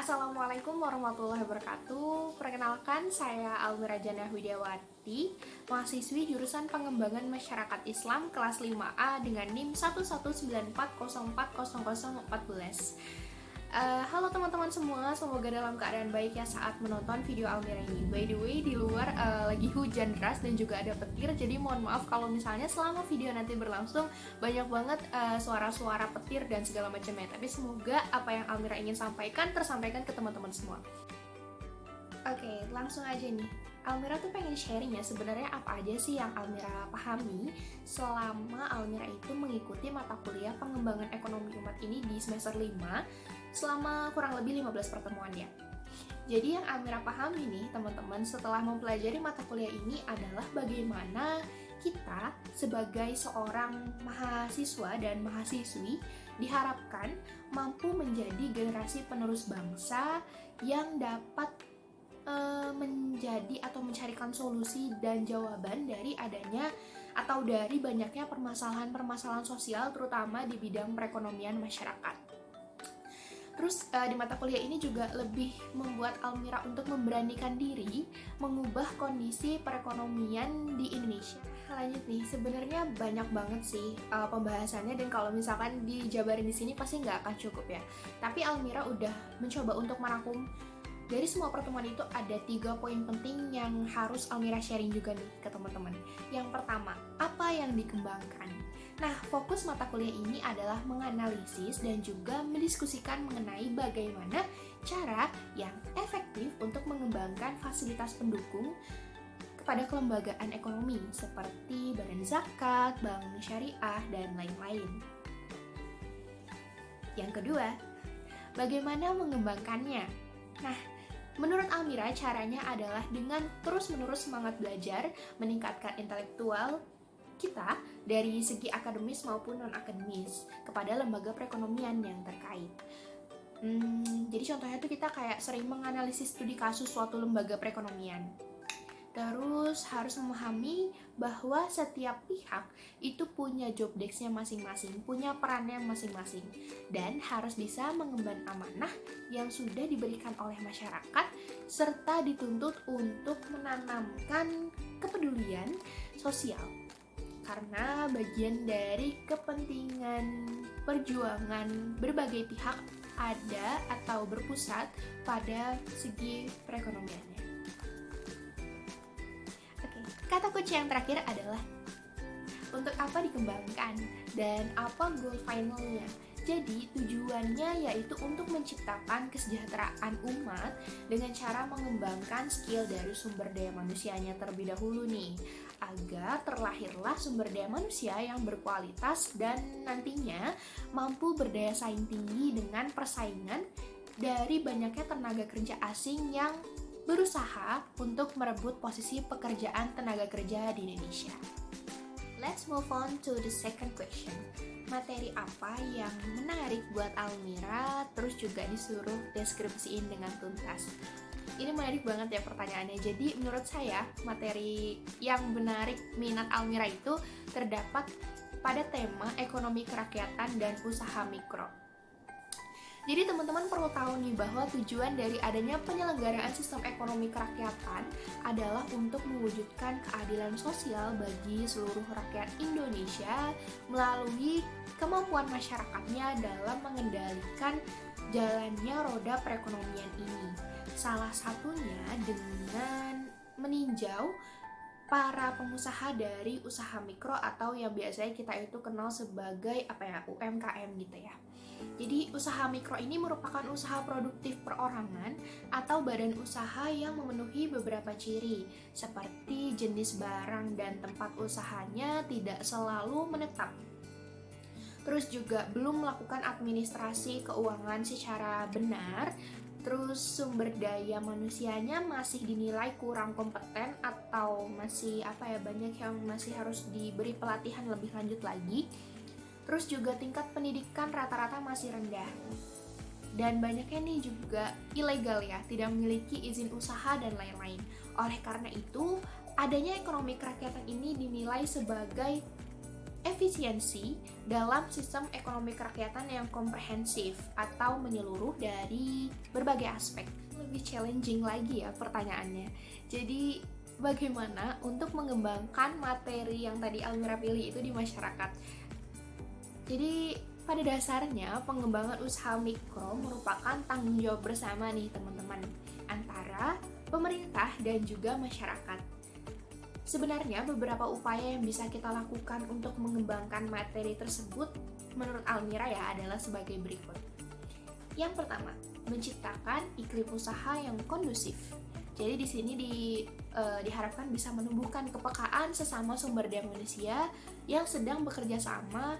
Assalamualaikum warahmatullahi wabarakatuh. Perkenalkan, saya Almira Jannah Widiawati, mahasiswi jurusan Pengembangan Masyarakat Islam kelas 5A dengan NIM 119404014. Halo teman-teman semua, semoga dalam keadaan baik ya saat menonton video Almira ini. By the way, di luar lagi hujan deras dan juga ada petir, jadi mohon maaf kalau misalnya selama video nanti berlangsung banyak banget suara-suara petir dan segala macamnya. Tapi semoga apa yang Almira ingin sampaikan tersampaikan ke teman-teman semua. Oke, langsung aja nih. Almira tuh pengen sharing ya sebenarnya apa aja sih yang Almira pahami selama Almira itu mengikuti mata kuliah pengembangan ekonomi umat ini di semester 5 selama kurang lebih 15 pertemuan ya. Jadi yang Almira pahami nih teman-teman setelah mempelajari mata kuliah ini adalah bagaimana kita sebagai seorang mahasiswa dan mahasiswi diharapkan mampu menjadi generasi penerus bangsa yang dapat menjadi atau mencarikan solusi dan jawaban dari adanya atau dari banyaknya permasalahan-permasalahan sosial terutama di bidang perekonomian masyarakat. Terus di mata kuliah ini juga lebih membuat Almira untuk memberanikan diri mengubah kondisi perekonomian di Indonesia. Lanjut nih, sebenarnya banyak banget sih pembahasannya dan kalau misalkan dijabarin di sini pasti nggak akan cukup ya. Tapi Almira udah mencoba untuk merangkum dari semua pertemuan itu ada 3 poin penting yang harus Almira sharing juga nih ke teman-teman. Yang pertama, apa yang dikembangkan? Nah, fokus mata kuliah ini adalah menganalisis dan juga mendiskusikan mengenai bagaimana cara yang efektif untuk mengembangkan fasilitas pendukung kepada kelembagaan ekonomi seperti badan zakat, bank syariah, dan lain-lain. Yang kedua, bagaimana mengembangkannya? Nah, menurut Almira, caranya adalah dengan terus-menerus semangat belajar, meningkatkan intelektual kita dari segi akademis maupun non-akademis kepada lembaga perekonomian yang terkait. Jadi contohnya tuh kita kayak sering menganalisis studi kasus suatu lembaga perekonomian. Terus harus memahami bahwa setiap pihak itu punya job desk-nya masing-masing, punya perannya masing-masing, dan harus bisa mengemban amanah yang sudah diberikan oleh masyarakat, serta dituntut untuk menanamkan kepedulian sosial. Karena bagian dari kepentingan perjuangan berbagai pihak ada atau berpusat pada segi perekonomiannya. Kata kunci yang terakhir adalah untuk apa dikembangkan dan apa goal finalnya. Jadi tujuannya yaitu untuk menciptakan kesejahteraan umat dengan cara mengembangkan skill dari sumber daya manusianya terlebih dahulu nih, agar terlahirlah sumber daya manusia yang berkualitas dan nantinya mampu berdaya saing tinggi dengan persaingan dari banyaknya tenaga kerja asing yang berusaha untuk merebut posisi pekerjaan tenaga kerja di Indonesia. Let's move on to the second question. Materi apa yang menarik buat Almira, terus juga disuruh deskripsiin dengan tuntas? Ini menarik banget ya pertanyaannya. Jadi menurut saya materi yang menarik minat Almira itu terdapat pada tema ekonomi kerakyatan dan usaha mikro. Jadi teman-teman perlu tahu nih bahwa tujuan dari adanya penyelenggaraan sistem ekonomi kerakyatan adalah untuk mewujudkan keadilan sosial bagi seluruh rakyat Indonesia melalui kemampuan masyarakatnya dalam mengendalikan jalannya roda perekonomian ini. Salah satunya dengan meninjau para pengusaha dari usaha mikro atau yang biasanya kita itu kenal sebagai UMKM gitu ya. Jadi usaha mikro ini merupakan usaha produktif perorangan atau badan usaha yang memenuhi beberapa ciri seperti jenis barang dan tempat usahanya tidak selalu menetap. Terus juga belum melakukan administrasi keuangan secara benar. Terus sumber daya manusianya masih dinilai kurang kompeten atau masih banyak yang masih harus diberi pelatihan lebih lanjut lagi. Terus juga tingkat pendidikan rata-rata masih rendah. Dan banyaknya nih juga ilegal ya, tidak memiliki izin usaha dan lain-lain. Oleh karena itu, adanya ekonomi kerakyatan ini dinilai sebagai efisiensi dalam sistem ekonomi kerakyatan yang komprehensif atau menyeluruh dari berbagai aspek. Lebih challenging lagi ya pertanyaannya. Jadi bagaimana untuk mengembangkan materi yang tadi Almira pilih itu di masyarakat? Jadi pada dasarnya pengembangan usaha mikro merupakan tanggung jawab bersama nih teman-teman, antara pemerintah dan juga masyarakat. Sebenarnya beberapa upaya yang bisa kita lakukan untuk mengembangkan materi tersebut menurut Almira ya adalah sebagai berikut. Yang pertama, menciptakan iklim usaha yang kondusif. Jadi di sini diharapkan bisa menumbuhkan kepekaan sesama sumber daya manusia yang sedang bekerja sama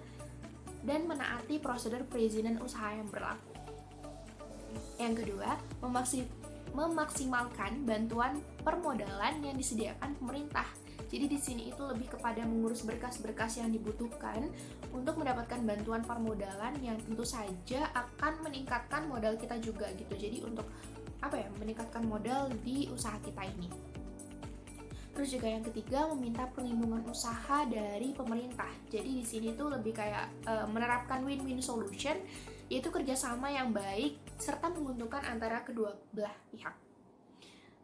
dan menaati prosedur perizinan usaha yang berlaku. Yang kedua, memaksimalkan bantuan permodalan yang disediakan pemerintah. Jadi di sini itu lebih kepada mengurus berkas-berkas yang dibutuhkan untuk mendapatkan bantuan permodalan yang tentu saja akan meningkatkan modal kita juga gitu. Jadi untuk meningkatkan modal di usaha kita ini. Terus juga yang ketiga, meminta perlindungan usaha dari pemerintah. Jadi di sini tuh lebih kayak menerapkan win-win solution, yaitu kerjasama yang baik serta menguntungkan antara kedua belah pihak.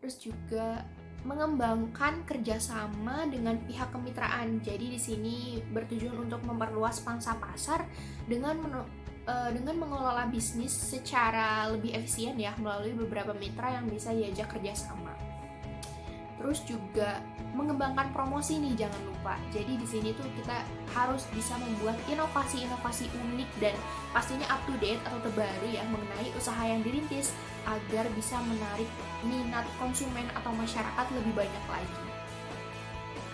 Terus juga mengembangkan kerjasama dengan pihak kemitraan. Jadi di sini bertujuan untuk memperluas pangsa pasar dengan mengelola bisnis secara lebih efisien ya melalui beberapa mitra yang bisa diajak kerjasama. Terus juga mengembangkan promosi nih, jangan lupa. Jadi di sini tuh kita harus bisa membuat inovasi-inovasi unik dan pastinya up to date atau terbaru ya mengenai usaha yang dirintis agar bisa menarik minat konsumen atau masyarakat lebih banyak lagi.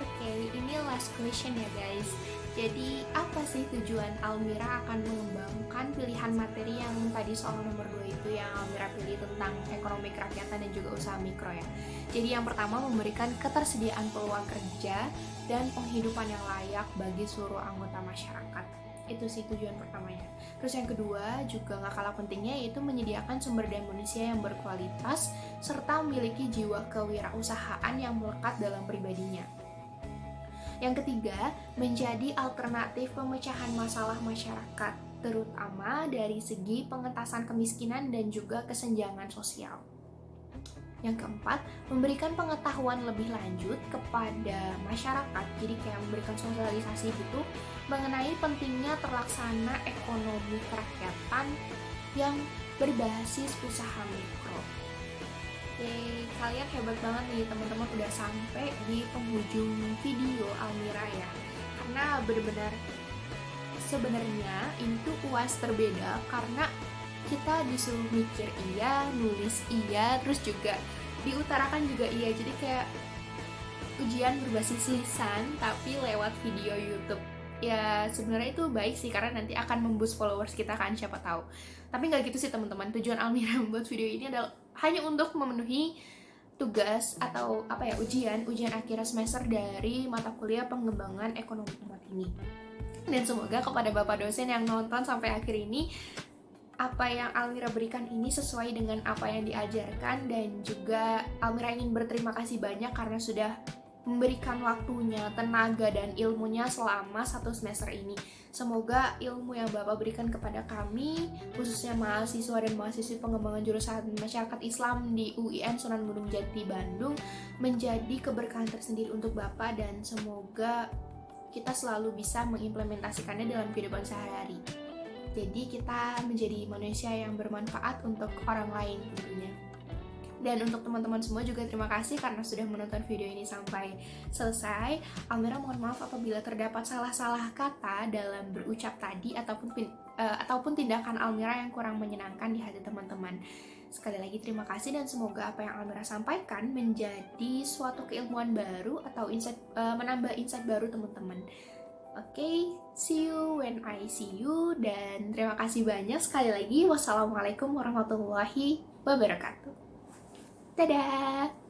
Oke, ini last question ya guys. Jadi apa sih tujuan Almira akan mengembangkan pilihan materi yang tadi soal nomor 2 itu yang Almira pilih tentang ekonomi kerakyatan dan juga usaha mikro ya. Jadi yang pertama, memberikan ketersediaan peluang kerja dan penghidupan yang layak bagi seluruh anggota masyarakat. Itu sih tujuan pertamanya. Terus yang kedua juga gak kalah pentingnya, yaitu menyediakan sumber daya manusia yang berkualitas serta memiliki jiwa kewirausahaan yang melekat dalam pribadinya. Yang ketiga, menjadi alternatif pemecahan masalah masyarakat, terutama dari segi pengentasan kemiskinan dan juga kesenjangan sosial. Yang keempat, memberikan pengetahuan lebih lanjut kepada masyarakat, jadi kayak memberikan sosialisasi gitu mengenai pentingnya terlaksana ekonomi kerakyatan yang berbasis usaha mikro. Oke, kalian hebat banget nih teman-teman udah sampai di penghujung video Almira ya. Karena benar-benar sebenarnya ini tuh UAS terbeda karena kita disuruh mikir iya, nulis iya, terus juga diutarakan juga iya. Jadi kayak ujian berbasis lisan tapi lewat video YouTube. Ya sebenarnya itu baik sih karena nanti akan memboost followers kita kan, siapa tahu. Tapi nggak gitu sih teman-teman. Tujuan Almira membuat video ini adalah hanya untuk memenuhi tugas atau ujian akhir semester dari mata kuliah pengembangan ekonomi umat ini. Dan semoga kepada Bapak dosen yang nonton sampai akhir ini, apa yang Almira berikan ini sesuai dengan apa yang diajarkan, dan juga Almira ingin berterima kasih banyak karena sudah memberikan waktunya, tenaga, dan ilmunya selama 1 semester ini. Semoga ilmu yang Bapak berikan kepada kami, khususnya mahasiswa dan mahasiswi pengembangan jurusan Masyarakat Islam di UIN Sunan Gunung Jati, Bandung, menjadi keberkahan tersendiri untuk Bapak, dan semoga kita selalu bisa mengimplementasikannya dalam kehidupan sehari-hari. Jadi kita menjadi manusia yang bermanfaat untuk orang lain tentunya. Dan untuk teman-teman semua juga terima kasih karena sudah menonton video ini sampai selesai. Almira mohon maaf apabila terdapat salah-salah kata dalam berucap tadi ataupun tindakan Almira yang kurang menyenangkan di hati teman-teman. Sekali lagi terima kasih, dan semoga apa yang Almira sampaikan menjadi suatu keilmuan baru atau menambah insight baru teman-teman. Oke, see you when I see you, dan terima kasih banyak sekali lagi. Wassalamualaikum warahmatullahi wabarakatuh. Dadah!